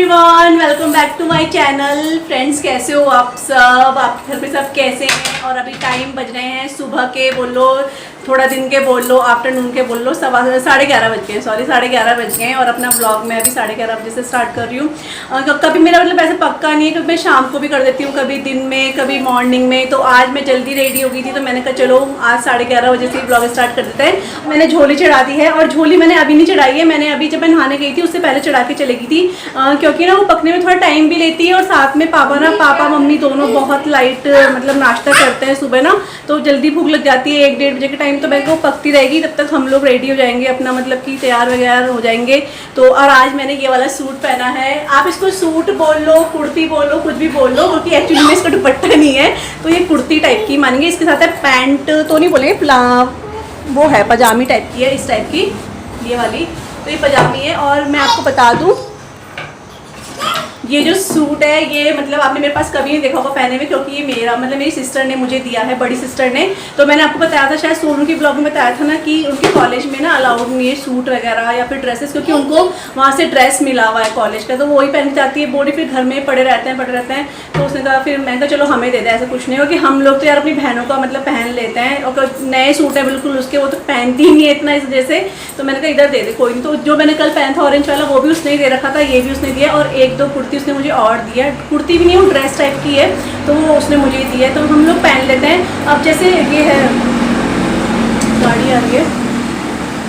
Everyone, welcome back to my channel. Friends, कैसे हो आप सब? आपके घर पे सब कैसे हैं? और अभी टाइम बज रहे हैं सुबह के बोल लो, थोड़ा दिन के बोल लो, आफ्टरनून के बोल लो, 11:30 बज गए हैं। सॉरी, 11:30 बज गए हैं। और अपना ब्लॉग मैं अभी 11:30 बजे से स्टार्ट कर रही हूँ। कभी मेरा मतलब ऐसे पक्का नहीं है, क्योंकि मैं शाम को भी कर देती हूँ, कभी दिन में, कभी मॉर्निंग में। तो आज मैं जल्दी रेडी हो गई थी, तो मैंने कहा चलो आज 11:30 बजे से ब्लॉग स्टार्ट कर देते हैं। मैंने झोली चढ़ा दी है, और झोली मैंने अभी नहीं चढ़ाई है, मैंने अभी जब मैं नहाने गई थी उससे पहले चढ़ा के चली गई थी, क्योंकि ना वो पकने में थोड़ा टाइम भी लेती है। और साथ में पापा मम्मी दोनों बहुत लाइट मतलब नाश्ता करते हैं सुबह ना, तो जल्दी भूख लग जाती है 1-1:30 बजे के टाइम। तो मैं वो पकती रहेगी, तब तक हम लोग रेडी हो जाएंगे, अपना मतलब कि तैयार वगैरह हो जाएंगे। तो और आज मैंने ये वाला सूट पहना है। आप इसको सूट बोल लो, कुर्ती बोल लो, कुछ भी बोल लो, क्योंकि एक्चुअली में इसका दुपट्टा नहीं है, तो ये कुर्ती टाइप की मानेंगे। इसके साथ है पैंट, तो नहीं बोलेंगे, वो है पजामी टाइप की है, इस टाइप की ये वाली। तो ये पजामी है। और मैं आपको बता दूँ, ये जो सूट है ये मतलब आपने मेरे पास कभी नहीं देखा होगा पहने में, क्योंकि ये मेरा मतलब मेरी सिस्टर ने मुझे दिया है, बड़ी सिस्टर ने। तो मैंने आपको बताया था, शायद सोनू की ब्लॉग में बताया था ना, कि उनके कॉलेज में ना अलाउड नहीं है सूट वगैरह या फिर ड्रेसेस, क्योंकि उनको वहाँ से ड्रेस मिला हुआ है कॉलेज का, तो वही पहन जाती है। बोली फिर घर में पड़े रहते हैं। तो उसने कहा, फिर मैं कहा चलो हमें दे दे, ऐसा कुछ नहीं हो कि हम लोग तो यार अपनी बहनों का मतलब पहन लेते हैं, और नए सूट है बिल्कुल उसके, वो तो पहनती ही नहीं है इतना, इस वजह से। तो मैंने कहा इधर दे दे, कोई नहीं। तो जो मैंने कल पहना था ऑरेंज वाला, वो भी उसने ही दे रखा था, ये भी उसने दिया, और 1-2 कुर्ती उसने मुझे और दिया। कुर्ती भी नहीं, वो ड्रेस टाइप की है, तो वो उसने मुझे दी है, तो हम लोग पहन लेते हैं। अब जैसे ये है, गाड़ी आ रही है,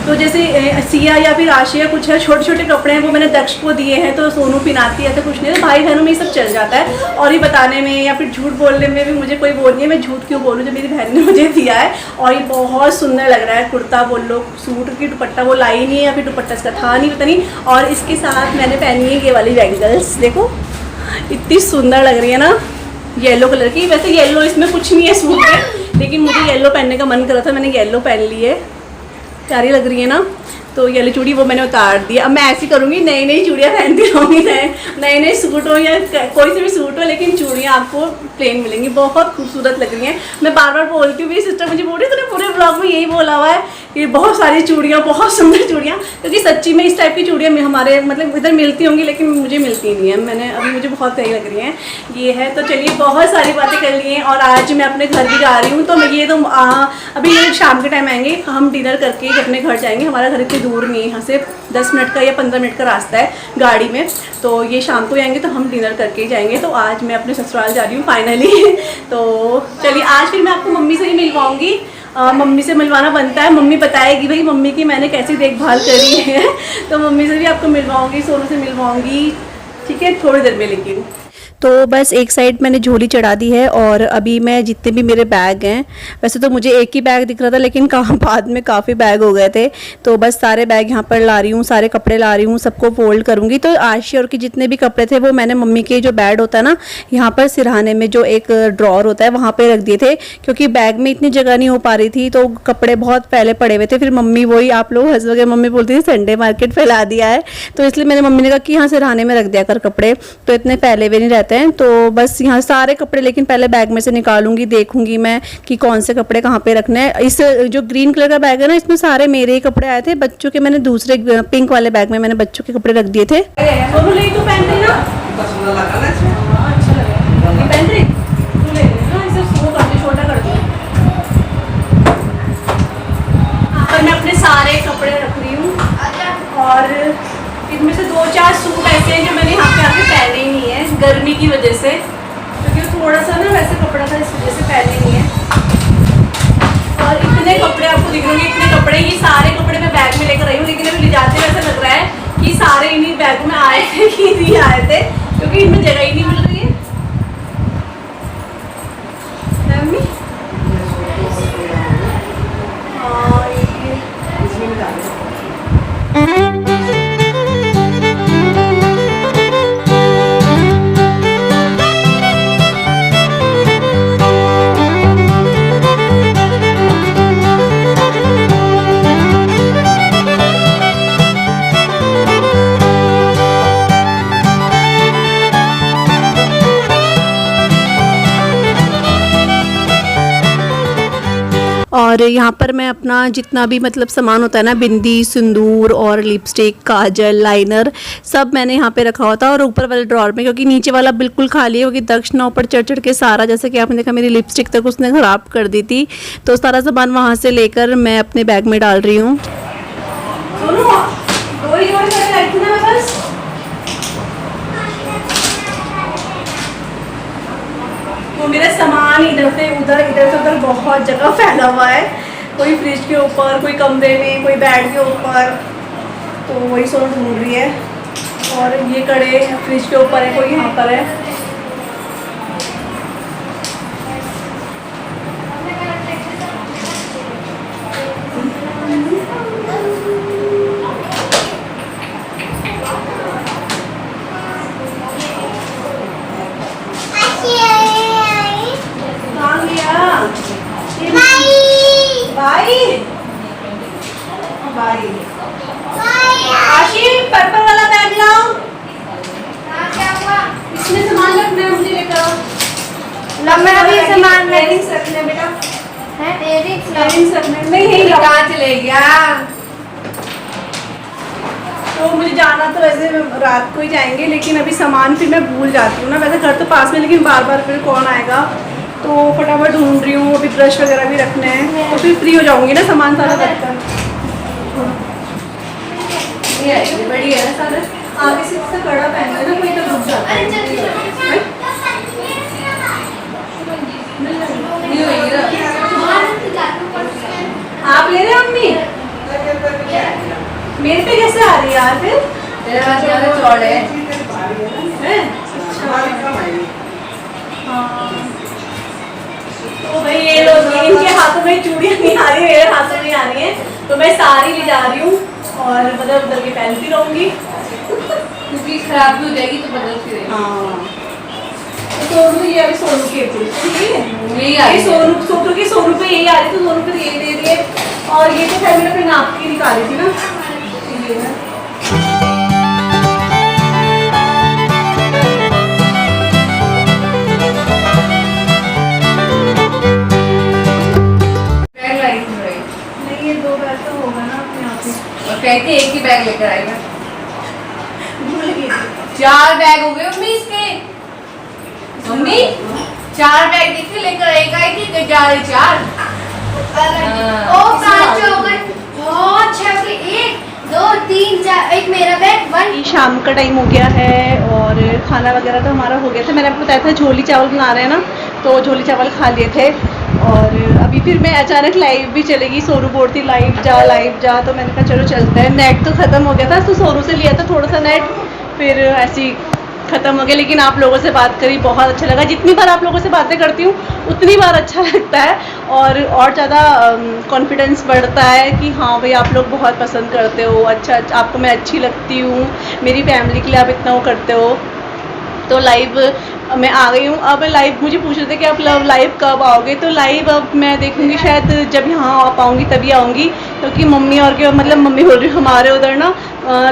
तो जैसे सिया या फिर आशिया कुछ है, छोटे छोटे कपड़े हैं, वो मैंने दक्ष को दिए हैं, तो सोनू पिनाती है, तो कुछ नहीं, तो भाई बहनों में ये सब चल जाता है। और ये बताने में या फिर झूठ बोलने में भी मुझे कोई बोल नहीं है, मैं झूठ क्यों बोलूँ, जो मेरी बहन ने मुझे दिया है। और ये बहुत सुंदर लग रहा है, कुर्ता बोल लो, सूट की दुपट्टा वो लाई नहीं है, या फिर दुपट्टा इसका था नहीं, पता नहीं। और इसके साथ मैंने पहनी है ये वाली बैंगल्स, देखो इतनी सुंदर लग रही है ना, येलो कलर की। वैसे येलो इसमें कुछ नहीं है सूट में, लेकिन मुझे येलो पहनने का मन कर रहा था, मैंने येलो पहन ली है, प्यारी लग रही है ना। तो येलो चूड़ी वो मैंने उतार दी। अब मैं ऐसी करूँगी, नई नई चूड़ियाँ पहनती रहूँगी, नए सूट हो या कोई से भी सूट हो, लेकिन चूड़ियाँ आपको प्लेन मिलेंगी, बहुत खूबसूरत लग रही हैं। मैं बार बार बोलती हूँ, मेरी सिस्टर मुझे बोल रही है तूने पूरे ब्लॉग में यही बोला हुआ है कि बहुत सारी चूड़ियाँ, बहुत सुंदर चूड़ियाँ, क्योंकि सच्ची में इस टाइप की चूड़ियाँ हमारे मतलब इधर मिलती होंगी, लेकिन मुझे मिलती नहीं है। मैंने अभी मुझे बहुत सही लग रही हैं ये है। तो चलिए, बहुत सारी बातें कर ली हैं, और आज मैं अपने घर भी जा रही हूँ। तो मैं ये तो अभी ये शाम के टाइम आएंगे, हम डिनर करके अपने घर जाएंगे। हमारा घर इतनी दूर नहीं है, यहाँ से 10 मिनट का या 15 मिनट का रास्ता है गाड़ी में। तो ये शाम को आएंगे, तो हम डिनर करके ही जाएंगे। तो आज मैं अपने ससुराल जा रही हूँ फाइनली। तो चलिए, आज फिर मैं आपको मम्मी से ही मिलवाऊंगी। मम्मी से मिलवाना बनता है, मम्मी बताएगी भाई मम्मी की मैंने कैसी देखभाल करी है। तो मम्मी से भी आपको मिलवाऊंगी, सोनू से मिलवाऊंगी, ठीक है, थोड़ी देर में। लेकिन तो बस एक साइड मैंने झोली चढ़ा दी है, और अभी मैं जितने भी मेरे बैग हैं, वैसे तो मुझे एक ही बैग दिख रहा था, लेकिन बाद में काफ़ी बैग हो गए थे, तो बस सारे बैग यहाँ पर ला रही हूँ, सारे कपड़े ला रही हूँ, सबको फोल्ड करूँगी। तो आशी और के जितने भी कपड़े थे वो मैंने मम्मी के जो बेड होता है ना, यहाँ पर सिरहाने में जो एक ड्रॉर होता है वहाँ पर रख दिए थे, क्योंकि बैग में इतनी जगह नहीं हो पा रही थी, तो कपड़े बहुत पहले पड़े हुए थे। फिर मम्मी, वही आप लोग हंस वगैरह, मम्मी बोलती थी संडे मार्केट फैला दिया है, तो इसलिए मैंने मम्मी ने कहा कि यहाँ सिरहाने में रख दिया कर कपड़े, तो इतने फैले हुए नहीं रहते हैं। तो बस यहाँ सारे कपड़े, लेकिन पहले बैग में से निकालूंगी, देखूंगी मैं कि कौन से कपड़े कहाँ पे रखने हैं। इस जो ग्रीन कलर का बैग है ना, इसमें सारे मेरे ही कपड़े आए थे, बच्चों के मैंने दूसरे पिंक वाले बैग में मैंने बच्चों के कपड़े रख दिए थे। मैं अपने सारे कपड़े रख रही हूँ, और इनमें से 2-4 सूट ऐसे हैं जो मैंने यहाँ पे आके पहने ही नहीं है गर्मी की वजह से, क्योंकि थोड़ा सा ना वैसे कपड़ा था, इस वजह से पहने नहीं है। और इतने कपड़े आपको दिख रहे होंगे, इतने कपड़े, ये सारे कपड़े मैं बैग में लेकर आई हूँ, लेकिन अभी ले जाते हुए ऐसा लग रहा है कि सारे इन्हीं बैग में आए थे कि नहीं आए थे, क्योंकि इनमें जगह ही नहीं मिल रही है। और यहाँ पर मैं अपना जितना भी मतलब सामान होता है ना, बिंदी, सिंदूर और लिपस्टिक, काजल, लाइनर, सब मैंने यहाँ पे रखा हुआ था। और ऊपर वाले ड्रॉर में, क्योंकि नीचे वाला बिल्कुल खाली है, क्योंकि दक्ष ना ऊपर चढ़ चढ़ के सारा, जैसे कि आपने देखा मेरी लिपस्टिक तक उसने ख़राब कर दी थी, तो सारा सामान वहाँ से लेकर मैं अपने बैग में डाल रही हूँ। तो मेरा सामान इधर से उधर बहुत जगह फैला हुआ है, कोई फ्रिज के ऊपर, कोई कमरे में, कोई बेड के ऊपर, तो वही सोनू ढूंढ रही है। और ये कड़े फ्रिज के ऊपर है, कोई यहाँ पर है। आशी पर्पल वाला बैग लाओ। क्या हुआ? इसमें सामान रखना है, मुझे लेकर आओ। मैं अभी सामान इयरिंग्स रखने बेटा है, इयरिंग्स रखने नहीं यही कहाँ चले गया? तो मुझे जाना तो वैसे रात को ही जाएंगे, लेकिन अभी सामान फिर मैं भूल जाती हूँ ना। वैसे घर तो पास में, लेकिन बार बार फिर कौन आएगा, तो फटाफट ढूंढ रही हूँ। अभी ब्रश वगैरह भी रखने हैं, तो फिर फ्री हो जाऊंगी ना सामान सारा रखकर। ये बड़ी है ना सारा, आगे से इससे कड़ा पहन है ना, कोई तो रुक जाता है। आप ले रहे हो मम्मी? मेरे पे कैसे आ रही है यार? फिर तेरे हाथ ज़्यादा चौड़े हैं। तो भाई ये लोग, इनके हाथों में चूड़ियाँ नहीं आ रही, मेरे हाथों में आ रही है, तो मैं सारी ले जा रही हूँ और मतलब उधर के पहनती रहूँगी, क्योंकि खराब भी हो जाएगी तो बदलती रहेगी। हाँ। तो सोनू, ये अभी सोनू की ठीक है, यही आ रही है। सोनू पे यही आ रही, तो सोनू पे ये दे दिए। और ये तो खैर मैंने अपने नाप की निकाली थी ना, ये है। नहीं, ये 2 बैग तो होगा ना अपने आप ही। और कहते एक ही बैग लेकर आएगा। भूल गई थी। 4 बैग हो गए मम्मी इसके। मम्मी 4 बैग देखते लेकर आएगा कि 4 ओ 5 हो गए, बहुत अच्छे हो गए। 1 2 3 4, एक मेरा बैग 1। शाम का टाइम हो गया है और खाना वगैरह तो हमारा हो गया था। मैंने आपको बताया था झोली चावल बना रहे हैं ना, तो झोली चावल खा लिए थे। और अभी फिर मैं अचानक लाइव भी चलेगी, सोनू बोल थी लाइव जा, तो मैंने कहा चलो चलते हैं। नेट तो ख़त्म हो गया था, तो सोनू से लिया था थोड़ा सा नेट, फिर ऐसी ख़त्म हो गया। लेकिन आप लोगों से बात करी बहुत अच्छा लगा। जितनी बार आप लोगों से बातें करती हूँ उतनी बार अच्छा लगता है, और ज़्यादा कॉन्फिडेंस बढ़ता है कि हाँ भाई आप लोग बहुत पसंद करते हो, अच्छा आपको मैं अच्छी लगती हूँ, मेरी फैमिली के लिए आप इतना वो करते हो। तो लाइव मैं आ गई हूँ। अब लाइव मुझे पूछ रहे थे कि आप लाइव कब आओगे, तो लाइव अब मैं देखूँगी शायद जब यहाँ आ पाऊँगी तभी आऊँगी, क्योंकि मम्मी और के मतलब मम्मी बोल रही हमारे उधर ना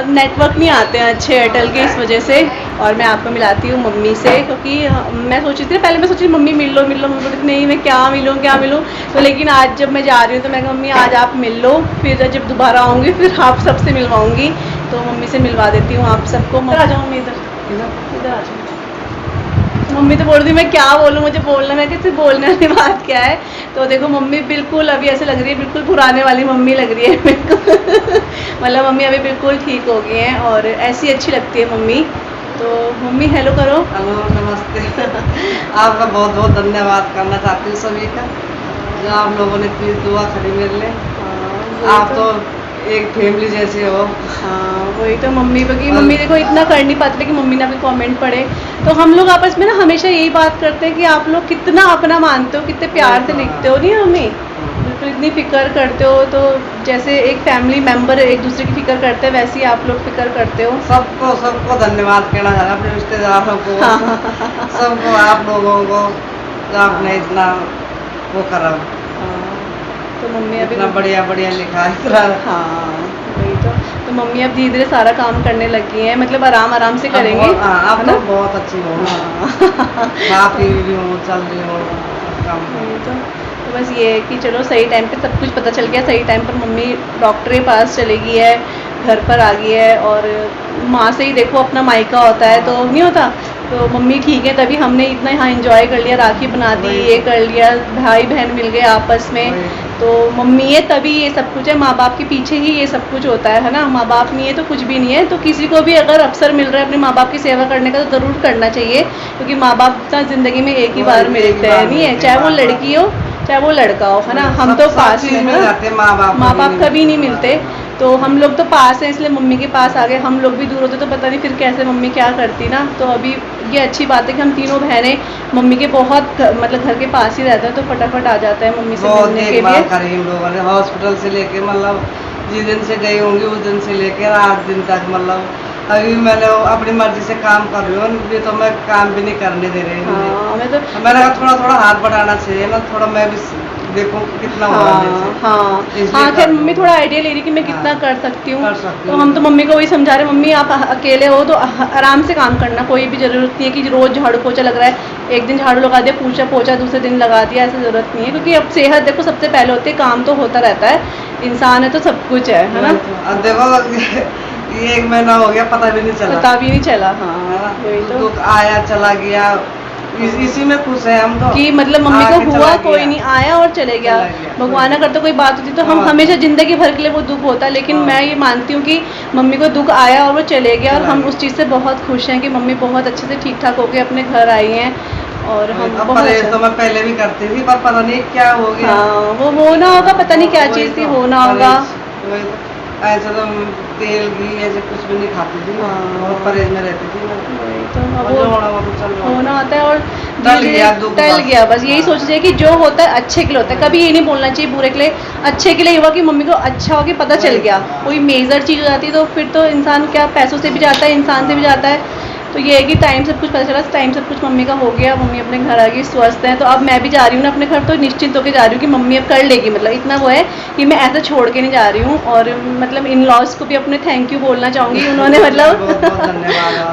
नेटवर्क नहीं आते हैं अच्छे एयरटेल के, इस वजह से। और मैं आपको मिलाती हूँ मम्मी से, क्योंकि मैं सोची थी पहले, मैं सोची मम्मी मिल लो, मम्मी बोली नहीं मैं क्या मिलूँ। तो लेकिन आज जब मैं जा रही हूँ तो मैं मम्मी आज आप मिल लो, फिर जब दोबारा आऊँगी फिर आप सबसे मिलवाऊँगी। तो मम्मी से मिलवा देती हूँ आप सबको। आ जाओ मम्मी, इधर आ जाओ। मम्मी तो बोल रही मैं क्या बोलूँ, मुझे बोलना, मैं कहती बोलने वाली बात क्या है। तो देखो मम्मी बिल्कुल अभी ऐसे लग रही है, बिल्कुल पुराने वाली मम्मी लग रही है बिल्कुल मतलब मम्मी अभी बिल्कुल ठीक हो गई हैं और ऐसी अच्छी लगती है मम्मी। तो मम्मी हेलो करो। हेलो नमस्ते आपका बहुत बहुत धन्यवाद करना चाहती हूँ सभी का, जो आप लोगों ने प्लीज़ दुआ करी मेरे लिए। आप तो एक फैमिली जैसे हो। हाँ वही तो मम्मी, क्योंकि मम्मी देखो इतना कर नहीं पाती, लेकिन मम्मी ने अपने कमेंट पढ़े, तो हम लोग आपस में ना हमेशा यही बात करते हैं कि आप लोग कितना अपना मानते हो, कितने प्यार से लिखते हो, नहीं मम्मी बिल्कुल इतनी फिक्र करते हो। तो जैसे एक फैमिली मेम्बर एक दूसरे की फिक्र करते हैं, वैसे ही आप लोग फिक्र करते हो। सबको धन्यवाद कहना चाह रहा अपने रिश्तेदारों को, सबको, आप लोगों को जो आपने इतना वो करा, तो मम्मी अभी इतना बढ़िया लिखा है। हाँ वही तो मम्मी अब धीरे धीरे सारा काम करने लगी हैं, मतलब आराम से करेंगे। आप लोग बहुत अच्छी हो, खा पी भी हो, चल रही हो काम। तो तो बस ये है कि चलो सही टाइम पे सब कुछ पता चल गया, सही टाइम पर मम्मी डॉक्टर के पास चली गई है, घर पर आ गई है। और माँ से ही देखो अपना मायका होता है तो नहीं होता, तो मम्मी ठीक है तभी हमने इतना यहाँ एंजॉय कर लिया, राखी बना दी, ये कर लिया, भाई बहन मिल गए आपस में, तो मम्मी है तभी ये सब कुछ है। माँ बाप के पीछे ही ये सब कुछ होता है ना, माँ बाप नहीं है तो कुछ भी नहीं है। तो किसी को भी अगर अवसर मिल रहा है अपने माँ बाप की सेवा करने का तो ज़रूर करना चाहिए, क्योंकि माँ बाप तो ज़िंदगी में एक ही बार मिलते हैं, नहीं है, चाहे वो लड़की हो चाहे वो लड़का हो, है ना। हम तो पास में है, माँ बाप कभी नहीं मिलते, तो हम लोग तो पास हैं इसलिए मम्मी के पास आ गए। हम लोग भी दूर होते तो पता नहीं फिर कैसे मम्मी क्या करती ना। तो अभी ये अच्छी बात है कि हम तीनों बहनें मम्मी के बहुत मतलब घर के पास ही रहते हैं, तो फटाफट आ जाता है मम्मी से मिलने के लिए। हम लोगों ने हॉस्पिटल से लेके मतलब जिस दिन से गई होंगी उस दिन से लेके 8 दिन तक, मतलब अभी मैंने अपनी मर्जी से काम कर रही हूँ, ये तो मैं काम भी नहीं करने दे रही हूँ। हाँ, मैं तो मैंने कहा थोड़ा थोड़ा हाथ बढ़ाना चाहिए ना, थोड़ा मैं भी देखूं कितना हो रहा है। हाँ खैर मम्मी थोड़ा आइडिया ले रही कि मैं कितना कर सकती हूँ, तो हम तो मम्मी को वही समझा रहे, मम्मी आप अकेले हो तो आराम से काम करना, कोई भी ज़रूरत नहीं है कि रोज़ झाड़ू पोछा लग रहा है, एक दिन झाड़ू लगा दिया पूछा पोछा दूसरे दिन लगा दिया, ऐसी ज़रूरत नहीं है। क्योंकि अब सेहत देखो सबसे पहले होती है, काम तो होता रहता है, इंसान है तो सब कुछ है ना। अब देखो ये 1 महीना हो गया पता भी नहीं चला, पता भी नहीं चला। हाँ वही तो दुख आया चला गया, इसी में खुश है हम तो, कि मतलब मम्मी को हुआ कोई नहीं, आया और चले गया। भगवान करते कोई बात होती तो हम हमेशा जिंदगी भर के लिए वो दुख होता, लेकिन मैं ये मानती हूँ कि मम्मी को दुख आया और वो चले गया, और हम उस चीज़ से बहुत खुश हैं कि मम्मी बहुत अच्छे से ठीक ठाक होके अपने घर आई हैं। और हम बहुत तो मैं पहले भी करती थी पर पता नहीं क्या हो गया। हाँ वो होना होगा, पता नहीं क्या चीज़ थी, होना होगा। ऐसा तो तेल घी ऐसे कुछ भी नहीं खाती थी, बहुत परहेज में रहती थी। तो वो होना होता है और टल गया बस। यही सोच चाहिए कि जो होता है अच्छे के लिए होता है, कभी ये नहीं बोलना चाहिए बुरे के लिए, अच्छे के लिए हुआ कि मम्मी को अच्छा हो कि पता चल गया। कोई मेजर चीज़ हो जाती है तो फिर तो इंसान क्या पैसों से भी जाता है, इंसान से भी जाता है। तो ये है कि टाइम सब कुछ पता चला, टाइम सब कुछ मम्मी का हो गया, मम्मी अपने घर आ गई, स्वस्थ है। तो अब मैं भी जा रही हूँ ना अपने घर, तो निश्चिंत होकर जा रही हूँ कि मम्मी अब कर लेगी, मतलब इतना वो है कि मैं ऐसा छोड़ के नहीं जा रही हूँ। और मतलब इन लॉज को भी अपने थैंक यू बोलना चाहूँगी, उन्होंने मतलब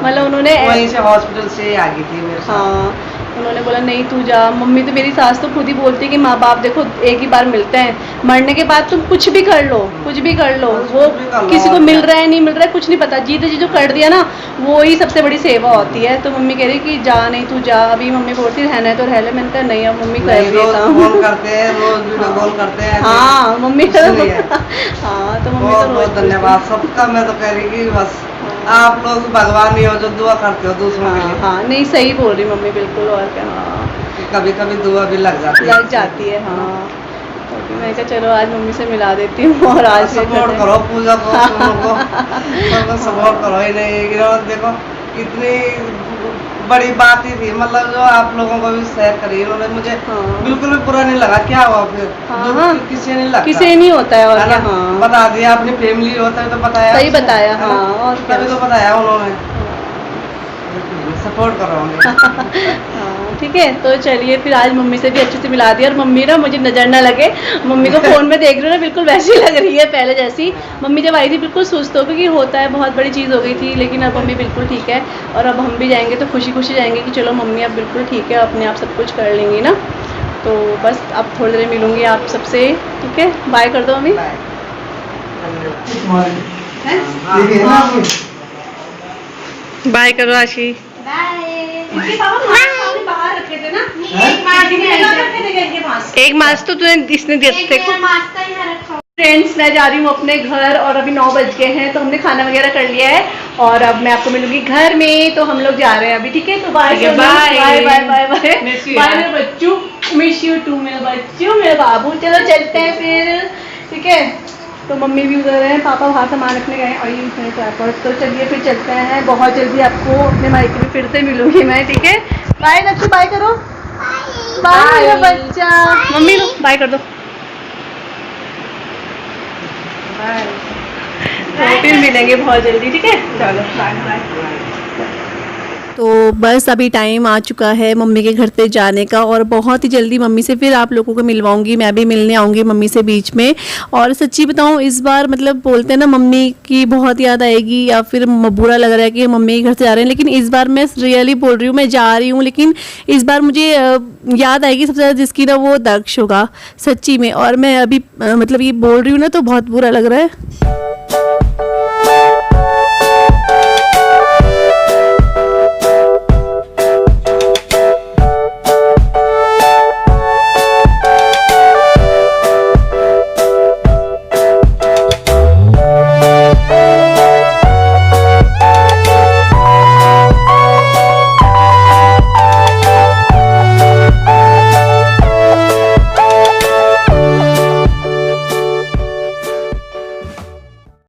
मतलब उन्होंने वहीं से हॉस्पिटल से आ गई थी मेरे साथ। हाँ उन्होंने बोला नहीं तू जा। मम्मी तो मेरी सास तो खुद ही बोलती है कि माँ बाप देखो एक ही बार मिलते हैं, मरने के बाद तुम कुछ भी कर लो, कुछ भी कर लो, वो किसी को मिल रहा है नहीं मिल रहा है कुछ नहीं पता, जीते जी जो कर दिया ना वो ही सबसे बड़ी सेवा होती है। तो मम्मी कह रही कि जा नहीं तू जा, अभी मम्मी बोलती रहना है तो रह ले। मैंने कहा नहीं अब मम्मी कर रही है काम, फोन करते हैं रोज वीडियो कॉल करते हैं। हाँ मम्मी हाँ तो मम्मी बहुत बहुत धन्यवाद सबका। मैं तो कह रही कि बस आप लोग भगवान ही हो जो दुआ करते हो दूसरों के लिए। हाँ नहीं सही बोल रही मम्मी बिल्कुल। और क्या, हाँ कभी कभी दुआ भी लग जाती है। हाँ तो मैं कहा चलो आज मम्मी से मिला देती हूँ। और आज सपोर्ट करो पूजा को, सपोर्ट करो ही नहीं। देखो इतनी बड़ी बात ही थी, मतलब जो आप लोगों को भी शेयर करी उन्होंने, मुझे बिल्कुल भी बुरा नहीं लगा। क्या हुआ फिर, किसी नहीं लगा, किसी नहीं होता है। और क्या, हाँ बता दिया अपनी फैमिली होता है तो बताया, सही बताया। हाँ और तभी तो बताया उन्होंने, सपोर्ट करो। ठीक है तो चलिए फिर आज मम्मी से भी अच्छे से मिला दिया। और मम्मी ना मुझे नजर ना लगे, मम्मी को फोन में देख रही हूँ ना बिल्कुल वैसी लग रही है पहले जैसी। मम्मी जब आई थी बिल्कुल सुस्त हो, क्योंकि होता है बहुत बड़ी चीज़ हो गई थी, लेकिन अब मम्मी बिल्कुल ठीक है। और अब हम भी जाएंगे तो खुशी खुशी जाएंगे कि चलो मम्मी अब बिल्कुल ठीक है, अपने आप सब कुछ कर लेंगी ना। तो बस अब थोड़ी देर मिलूंगी आप सबसे, ठीक है। बाय कर दो मम्मी। बाय करो आशी। बाहर रखे थे ना, एक मास्क तो तूने इसने दे थे। फ्रेंड्स मैं जा रही हूँ अपने घर और अभी 9 बज गए हैं, तो हमने खाना वगैरह कर लिया है और अब मैं आपको मिलूंगी घर में। तो हम लोग जा रहे हैं अभी, ठीक है। तो bye bye bye bye bye bye मेरे बच्चू, मिस यू टू मेरे बच्चू, मेरे बाबू। चलो चलते हैं फिर, ठीक है। तो मम्मी भी उधर हैं, पापा वहाँ सामान रखने गए और ये मेरे ट्राइपॉड। तो चलिए फिर चलते हैं, बहुत जल्दी आपको अपने मायके में फिर से मिलूंगी मैं, ठीक है। बाय लक्ष्मी, बाय करो, बाय मेरा बच्चा। मम्मी लो बाय कर दो, तो फिर मिलेंगे बहुत जल्दी, ठीक है। चलो बाय बाय। तो बस अभी टाइम आ चुका है मम्मी के घर पे जाने का, और बहुत ही जल्दी मम्मी से फिर आप लोगों को मिलवाऊंगी, मैं भी मिलने आऊँगी मम्मी से बीच में। और सच्ची बताऊँ, इस बार मतलब बोलते हैं ना मम्मी की बहुत याद आएगी या फिर बुरा लग रहा है कि मम्मी के घर से जा रहे हैं, लेकिन इस बार मैं रियली बोल रही हूँ, मैं जा रही हूँ, लेकिन इस बार मुझे याद आएगी सबसे ज़्यादा जिसकी ना वो दक्ष होगा सच्ची में। और मैं अभी मतलब ये बोल रही हूँ ना तो बहुत बुरा लग रहा है।